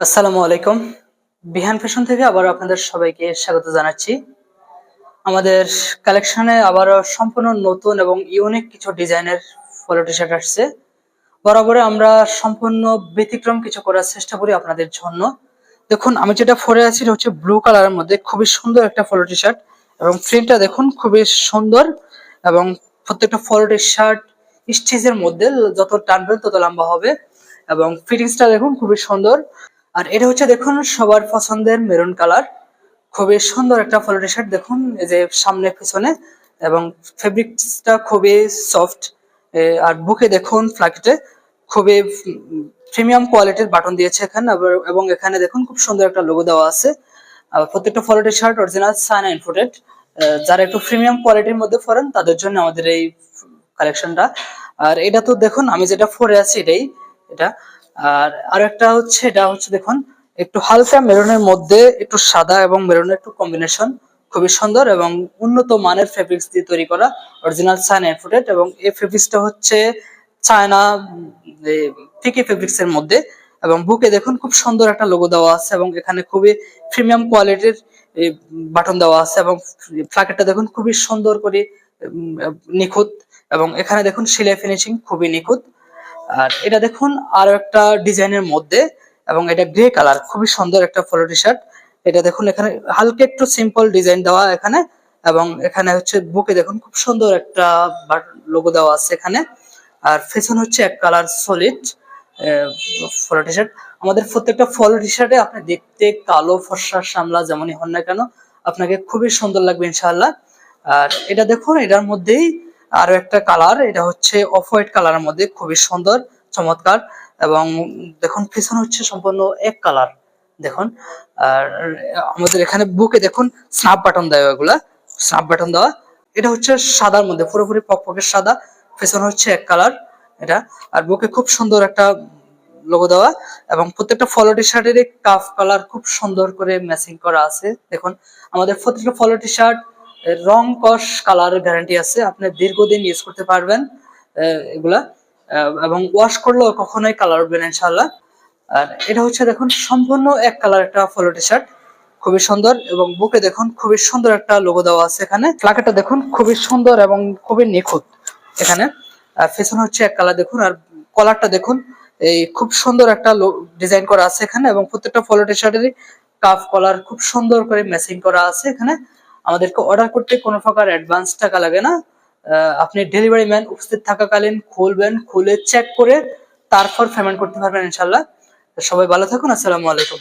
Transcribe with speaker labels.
Speaker 1: আসসালামু আলাইকুম। বিহান ফ্যাশন থেকে আবার আপনাদের সবাইকে স্বাগত জানাচ্ছি। আমাদের কালেকশনে আবারও সম্পূর্ণ নতুন এবং ইউনিক কিছু ডিজাইনের পলো টি-শার্ট আসছে। বরাবরই আমরা সম্পূর্ণ ব্যতিক্রম কিছু করার চেষ্টা করি আপনাদের জন্য। দেখুন আমি যেটা পরে আছি এটা হচ্ছে ব্লু কালারের মধ্যে খুবই সুন্দর একটা পলো টি-শার্ট এবং প্রিন্টটা দেখুন খুবই সুন্দর এবং প্রত্যেকটা পলো টি-শার্ট স্টিচের মধ্যে যত টানবেন তত লম্বা হবে এবং ফিটিংসটা দেখুন খুবই সুন্দর। আর এটা হচ্ছে দেখুন সবার পছন্দের মেরুন কালার, খুবই সুন্দর একটা পলো টি শার্ট। দেখুন এই যে সামনে পিছনে এবং ফেব্রিক্সটা খুবই সফট। আর বুকে দেখুন ফ্লাকেটে খুবই প্রিমিয়াম কোয়ালিটির বাটন দিয়েছে এখানে এবং এখানে দেখুন খুব সুন্দর একটা লোগো দেওয়া আছে। প্রত্যেকটা পলো T shirt original China imported. যারা একটু প্রিমিয়াম কোয়ালিটির মধ্যে পরেন তাদের জন্য আমাদের এই কালেকশনটা। আর এটা তো দেখুন আমি যেটা পরে আছি এটাই এটা। আর একটা হচ্ছে এটা হচ্ছে দেখুন একটু হালকা মেরুনের মধ্যে একটু সাদা এবং মেরুনের একটু কম্বিনেশন, খুবই সুন্দর এবং উন্নত মানের ফেব্রিক্স দিয়ে তৈরি করা অরিজিনাল চায়না ইম্পোর্টেড এবং এই ফেব্রিক্সটা হচ্ছে চায়না ফিকে ফেব্রিক্স এর মধ্যে এবং বুকে দেখুন খুব সুন্দর একটা লোগো দেওয়া আছে এবং এখানে খুবই প্রিমিয়াম কোয়ালিটির বাটন দেওয়া আছে এবং প্লাকেটটা দেখুন খুবই সুন্দর করে নিখুঁত এবং এখানে দেখুন সেলাই ফিনিশিং খুবই নিখুঁত। আর এটা দেখুন আরো একটা ডিজাইনের মধ্যে এবং এটা গ্রে কালার, খুবই সুন্দর একটা পলো টি শার্ট। এটা দেখুন এখানে হালকা একটু সিম্পল ডিজাইন দেওয়া এখানে এবং এখানে হচ্ছে বুকে দেখুন খুব সুন্দর একটা লোগো দেওয়া আছে এখানে। আর ফ্যাশন হচ্ছে এক কালার সলিড পলো টি শার্ট। আমাদের প্রত্যেকটা পলো টি শার্টে আপনি দেখতে কালো ফর্সা সামলা যেমনই হন না কেন আপনাকে খুবই সুন্দর লাগবে ইনশাআল্লাহ। আর এটা দেখুন এটার মধ্যেই আরো একটা কালার, এটা হচ্ছে অফ হোয়াইট কালারের মধ্যে খুবই সুন্দর চমৎকার এবং দেখুন পিছনে হচ্ছে সম্পূর্ণ এক কালার দেখুন। আর আমাদের এখানে বুকে দেখুন স্ন্যাপ বাটন দেওয়া, এগুলা স্ন্যাপ বাটন দেওয়া। এটা হচ্ছে সাদার মধ্যে পুরোপুরি পকপকের সাদা, পেছনে হচ্ছে এক কালার এটা। আর বুকে খুব সুন্দর একটা লোগো দেওয়া এবং প্রত্যেকটা পলো টি শার্টের কাফ কালার খুব সুন্দর করে ম্যাচিং করা আছে দেখুন। আমাদের প্রত্যেকটা পলো টি শার্ট রং কস কালারের গ্যারান্টি আছে, আপনি দীর্ঘদিন ইউজ করতে পারবেন এগুলা এবং ওয়াশ করলেও কখনোই কালার উঠবে না ইনশাআল্লাহ। আর এটা হচ্ছে দেখুন সম্পূর্ণ এক কালার একটা পলো টি শার্ট, খুবই সুন্দর এবং বুকে দেখুন খুবই সুন্দর একটা লোগো দেওয়া আছে এখানে। প্লাকেটটা দেখুন খুবই সুন্দর এবং খুবই নিখুঁত এখানে। আর পেছনে হচ্ছে এক কালার দেখুন আর কলারটা দেখুন এই খুব সুন্দর একটা ডিজাইন করা আছে এখানে এবং প্রত্যেকটা পলো টি শার্টেরই কাফ কলার খুব সুন্দর করে ম্যাচিং করা আছে এখানে। আমাদেরকে অর্ডার করতে কোনো প্রকার অ্যাডভান্স টাকা লাগে না। আপনি ডেলিভারি ম্যান উপস্থিত থাকাকালীন খুলবেন, খুলে চেক করে তারপর পেমেন্ট করতে পারবেন ইনশাল্লাহ। সবাই ভালো থাকুন, আসসালামু আলাইকুম।